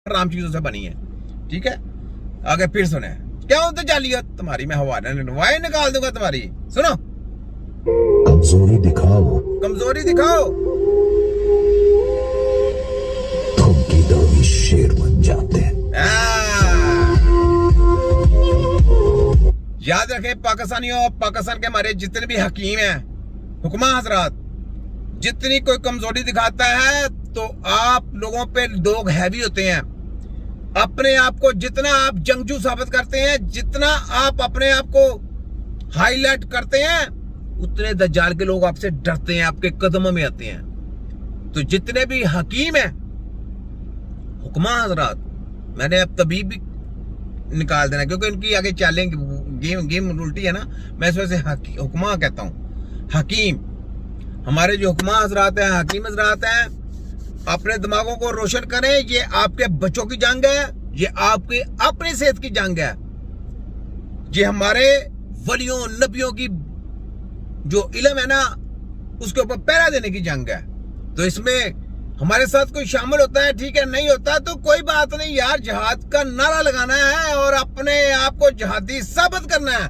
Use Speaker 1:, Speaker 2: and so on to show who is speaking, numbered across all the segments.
Speaker 1: राम चीजों से बनी है। ठीक है, आगे फिर सुने क्या होता जालियत तुम्हारी, मैं हवा निकाल दूंगा तुम्हारी। सुनो,
Speaker 2: कमजोरी दिखाओ,
Speaker 1: कमजोरी दिखाओ,
Speaker 2: तुम किधर भी शेर बन जाते हैं।
Speaker 1: याद रखें पाकिस्तानियों, पाकिस्तान के हमारे जितने भी हकीम हैं, हुक्मा हजरात, जितनी कोई कमजोरी दिखाता है तो आप लोगों पे लोग हैवी होते हैं। अपने आप को जितना आप जंगजू साबित करते हैं, जितना आप अपने आप को हाईलाइट करते हैं, उतने दज्जाल के लोग आपसे डरते हैं, आपके कदमों में आते हैं। तो जितने भी हकीम हैं, हुक्मा हजरात, मैंने अब तबीब भी निकाल देना क्योंकि इनकी आगे चैलेंज गेम उल्टी है ना, मैं इस वजह से हुक्मा कहता हूं। हकीम, हमारे जो हुक्मा हजरात हैं, हकीम हजरात हैं, अपने दिमागों को रोशन करें। ये आपके बच्चों की जंग है, ये आपकी अपनी सेहत की जंग है, ये हमारे वलियों नबियों की जो इल्म है ना, उसके ऊपर पहरा देने की जंग है। तो इसमें हमारे साथ कोई शामिल होता है, ठीक है, नहीं होता तो कोई बात नहीं यार, जिहाद का नारा लगाना है और अपने आप को जिहादी साबित करना है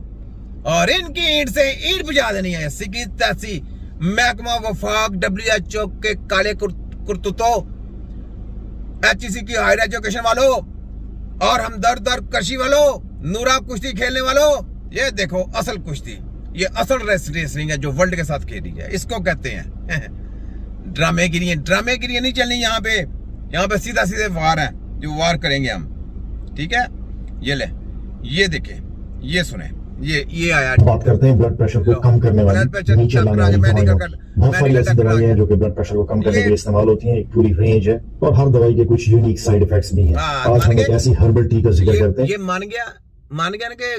Speaker 1: और इनकी ईंट से ईंट बुझा देनी है। सिकी तैसी महकमा वफाक, WHO के काले कुर्तुतो, HEC की हायर एजुकेशन वालों और हमदर्द कशी वालों, नूरा कुश्ती खेलने वालों, ये देखो असल कुश्ती, ये असल रेसलिंग है जो वर्ल्ड के साथ खेली है, इसको कहते हैं ड्रामेगिरी। ड्रामेगिरी नहीं चलनी यहाँ पे सीधा सीधे वार है जो वार करेंगे हम। ठीक है, ये ले, ये देखे, ये सुने, ये आया।
Speaker 2: बात करते हैं ब्लड प्रेशर को कम करने वाली, नीचे लाने वाली दवाइयों। बहुत सारी ऐसी दवाइयां हैं जो कि ब्लड प्रेशर को कम करने के लिए इस्तेमाल होती हैं, एक पूरी रेंज है और हर दवाई के कुछ यूनिक साइड इफेक्ट्स भी हैं। आज हम एक ऐसी हर्बल टी का जिक्र करते हैं।
Speaker 1: ये मान गया ना कि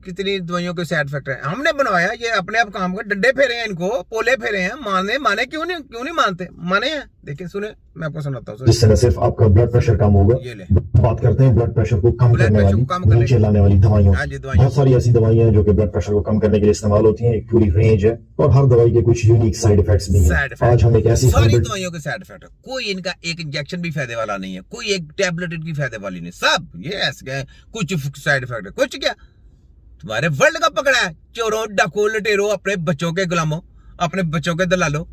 Speaker 1: कितनी दवाइयों के साइड इफेक्ट है, हमने बनवाया, ये अपने आप काम कर, डंडे फेरे हैं इनको, पोले फेरे हैं, माने क्यों नहीं मानते, माने हैं। देखिए सुने, मैं आपको सुनाता हूँ,
Speaker 2: जिससे न सिर्फ आपका ब्लड प्रेशर कम होगा। बात करते हैं ब्लड प्रेशर को कम करने वाली, नीचे लाने वाली दवाइयों। बहुत सारी ऐसी दवाइयां हैं जो कि ब्लड प्रेशर को कम करने के लिए इस्तेमाल होती हैं, एक पूरी रेंज है और हर दवाई के कुछ यूनिक साइड इफेक्ट्स भी हैं। आज हम एक ऐसी
Speaker 1: सारी दवाइयों के साइड इफेक्ट, कोई इनका एक इंजेक्शन भी फायदे वाला नहीं है, कोई एक टेबलेट इनकी फायदे वाली नहीं, सब ये ऐसे कुछ साइड इफेक्ट है, कुछ क्या तुम्हारे वर्ल्ड का पकड़ा है, चोरों डाकू लुटेरों, अपने बच्चों के गुलामों, अपने बच्चों के दलालों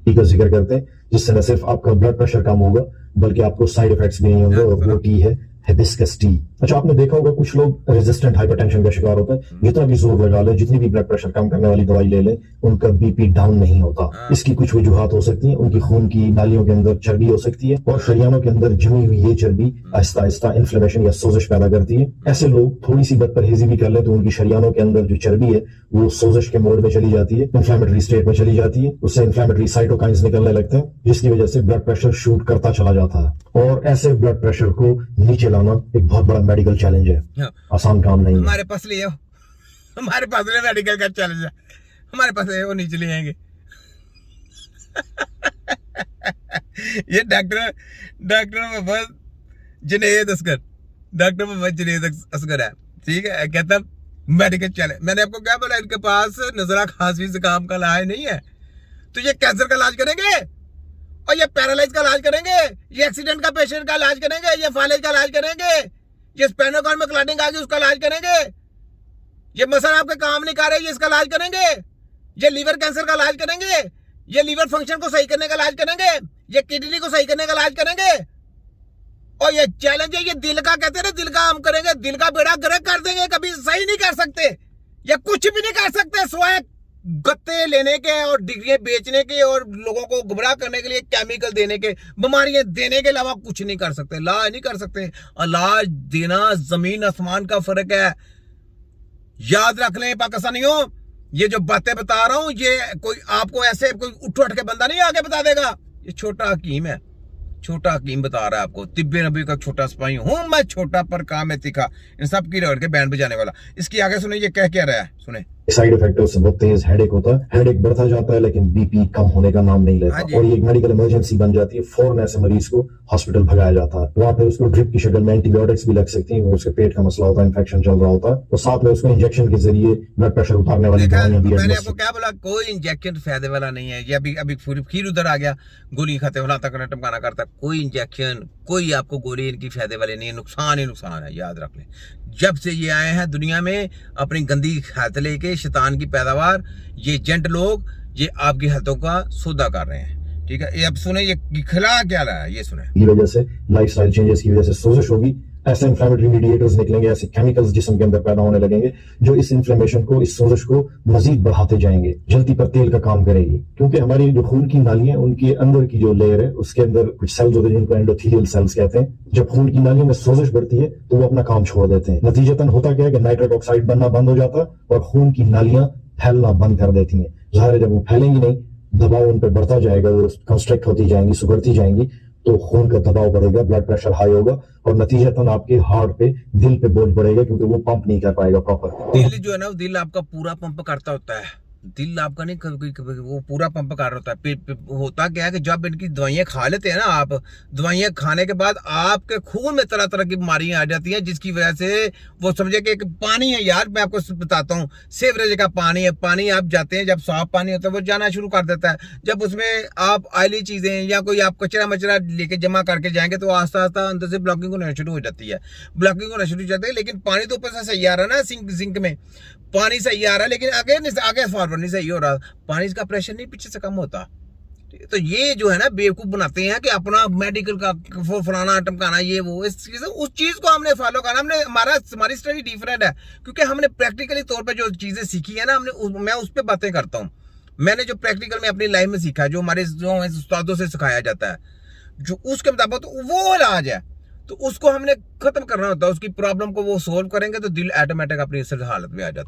Speaker 2: का जिक्र करते हैं, जिससे न सिर्फ आपका ब्लड प्रेशर कम होगा बल्कि आपको साइड इफेक्ट्स भी नहीं होंगे। और वो टी है हिबिस्कस टी। अच्छा, आपने देखा होगा कुछ लोग रेजिस्टेंट हाइपरटेंशन का शिकार होता है, जितना भी जोर लगा ले, जितनी भी ब्लड प्रेशर कम करने वाली दवाई ले ले, उनका बीपी डाउन नहीं होता। इसकी कुछ वजूहात हो सकती हैं, उनकी खून की नालियों के अंदर चर्बी हो सकती है और शरियानों के अंदर जमी हुई ये चर्बी आहिस्ता आहिस्ता इन्फ्लेमेशन या सोजिश पैदा करती है। ऐसे लोग थोड़ी सी बदपरहेजी भी कर ले तो उनकी शरियानों के अंदर जो चर्बी है वो सोजिश के मोड में चली जाती है, इन्फ्लेमेटरी स्टेट में चली जाती है, उससे इन्फ्लेमेटरी साइटोकाइंस निकलने लगते हैं, जिसकी वजह से ब्लड प्रेशर शूट करता चला जाता है। और ऐसे ब्लड प्रेशर को नीचे लाना एक बहुत बड़ा मेडिकल चैलेंज है, आसान काम नहीं है।
Speaker 1: हमारे पास ले आओ, हमारे पास मेडिकल का चैलेंज है, हमारे पास वो नीचे ले आएंगे। ये डॉक्टर मोहम्मद जुनैद असगर, डॉक्टर मोहम्मद जुनैद असगर है, ठीक है, कहता मेडिकल चैलेंज। मैंने आपको क्या बोला, इनके पास नजला खांसी जुकाम का इलाज नहीं है, तो ये कैंसर का इलाज करेंगे और ये पैरालाइज का इलाज करेंगे, ये एक्सीडेंट का पेशेंट का इलाज करेंगे, ये फाइलेज का इलाज करेंगे, ये स्पाइनल कॉर्ड में क्लॉटिंग आ गई उसका इलाज करेंगे, ये मसल आपके काम नहीं कर रहे, ये इसका इलाज करेंगे, ये लीवर कैंसर का इलाज करेंगे, ये लीवर फंक्शन को सही करने का इलाज करेंगे, ये किडनी को सही करने का इलाज करेंगे। और ये चैलेंज है, ये दिल का कहते हैं ना, दिल का हम करेंगे, दिल का बेड़ा गर्क कर देंगे, कभी सही नहीं कर सकते, ये कुछ भी नहीं कर सकते सिवाय गत्ते लेने के और डिग्रियां बेचने के और लोगों को गुमराह करने के लिए केमिकल देने के, बीमारियां देने के अलावा कुछ नहीं कर सकते, इलाज नहीं कर सकते। इलाज देना जमीन आसमान का फर्क है, याद रख लें पाकिस्तानियों। ये जो बातें बता रहा हूं, ये कोई आपको ऐसे कोई उठ के बंदा नहीं आगे बता देगा, ये छोटा हकीम है, छोटा हकीम बता रहा है आपको, तिब्बे नबी का छोटा सिपाही हूं मैं, छोटा पर काम है तीखा, इन सब की रगड़ के बैंड बजाने वाला। इसकी आगे सुने ये कह क्या रहा है, सुने।
Speaker 2: साइड इफेक्ट है उससे बहुत तेज हेडेक होता है, हेडेक बढ़ता जाता है लेकिन बीपी कम होने का नाम नहीं लेता
Speaker 1: हाँ जी।
Speaker 2: और ये एक मेडिकल इमरजेंसी बन जाती है। फौरन ऐसे मरीज को हॉस्पिटल भगाया जाता है। वहां पे उसको ड्रिप की शक्ल में एंटीबायोटिक्स भी लग सकती है, उसके पेट का मसला होता है, इन्फेक्शन चल रहा होता है, तो साथ में उसको इंजेक्शन के जरिए ब्लड प्रेशर उतारने वाली
Speaker 1: देखा,
Speaker 2: दवाइयां भी
Speaker 1: मैंने
Speaker 2: एडमिनिस्टर
Speaker 1: आपको क्या बोला, कोई इंजेक्शन फायदे वाला नहीं है। ये अभी फिर उधर आ गया, गोली खाते हो तक टमकाना करता, कोई इंजेक्शन, कोई आपको गोली इनकी फायदे वाले नहीं है, नुकसान ही नुकसान है, याद रख लें। जब से ये आए हैं दुनिया में अपनी गंदी हाथ लेके, शैतान की पैदावार, ये एजेंट लोग ये आपकी हाथों का सौदा कर रहे हैं। ठीक है, ये अब सुने ये खिला क्या रहा है, ये सुने।
Speaker 2: की वजह से, लाइफस्टाइल चेंजेस की वजह से सोजिश होगी, ऐसे इन्फ्लेमेटरी मीडिएटर्स निकलेंगे, ऐसे केमिकल्स जिस्म के अंदर पैदा होने लगेंगे जो इस इन्फ्लेमेशन को, इस सोजिश को मजीद बढ़ाते जाएंगे, जलती पर तेल का काम करेगी। क्योंकि हमारी जो खून की नालियां, उनके अंदर की जो लेयर है उसके अंदर कुछ सेल्स होते हैं जिनको एंडोथेलियल सेल्स कहते हैं। जब खून की नालियों में सोजिश बढ़ती है तो वो अपना काम छोड़ देते हैं। नतीजतन होता क्या है कि नाइट्रिक ऑक्साइड बनना बंद हो जाता है और खून की नालियां फैलना बंद कर देती हैं। जाहिर है जब वो फैलेंगी नहीं, दबाव उन पर बढ़ता जाएगा, वो कंस्ट्रक्ट होती जाएंगी, सुगड़ती जाएंगी, तो खून का दबाव बढ़ेगा, ब्लड प्रेशर हाई होगा और नतीजतन आपके हार्ट पे, दिल पे बोझ बढ़ेगा क्योंकि वो पंप नहीं कर पाएगा प्रॉपर।
Speaker 1: दिल जो है ना, दिल आपका पूरा पंप करता होता है, दिल आपका नहीं कभी वो पूरा पंप कर रहा होता है। होता क्या है कि जब इनकी दवाइयाँ खा लेते हैं ना आप, दवाइयाँ खाने के बाद आपके खून में तरह तरह की बीमारियां आ जाती हैं, जिसकी वजह से वो समझे कि एक पानी है यार, मैं आपको बताता हूँ, सीवरेज का पानी है, पानी आप जाते हैं, जब साफ पानी होता है वो जाना शुरू कर देता है। जब उसमें आप ऑयली चीजें या कोई आप कचरा मचरा लेके जमा करके जाएंगे तो आस्ता आस्ता अंदर से ब्लॉकिंग होना शुरू हो जाती है, ब्लॉकिंग होना शुरू हो जाती है। लेकिन पानी तो ऊपर से सही आ रहा है ना, जिंक में पानी सही आ रहा है, लेकिन आगे फॉरवर्ड नहीं सही हो रहा, पानी का प्रेशर नहीं पीछे से कम होता। तो ये जो है ना बेवकूफ बनाते हैं कि अपना मेडिकल का फलाना टमकाना, ये वो, इस चीज उस चीज को हमने फॉलो करना। हमने हमारी स्टडी डिफरेंट है क्योंकि हमने प्रैक्टिकली तौर पे जो चीजें सीखी है ना, मैं उस पर बातें करता हूँ। मैंने जो प्रैक्टिकल में अपनी लाइफ में सीखा, जो हमारे जो उस्तादों से सिखाया जाता है, जो उसके मुताबिक तो वो इलाज है, तो उसको हमने खत्म करना होता है। उसकी प्रॉब्लम को वो सोल्व करेंगे तो दिल ऑटोमेटिक अपनी असल हालत में आ जाता है।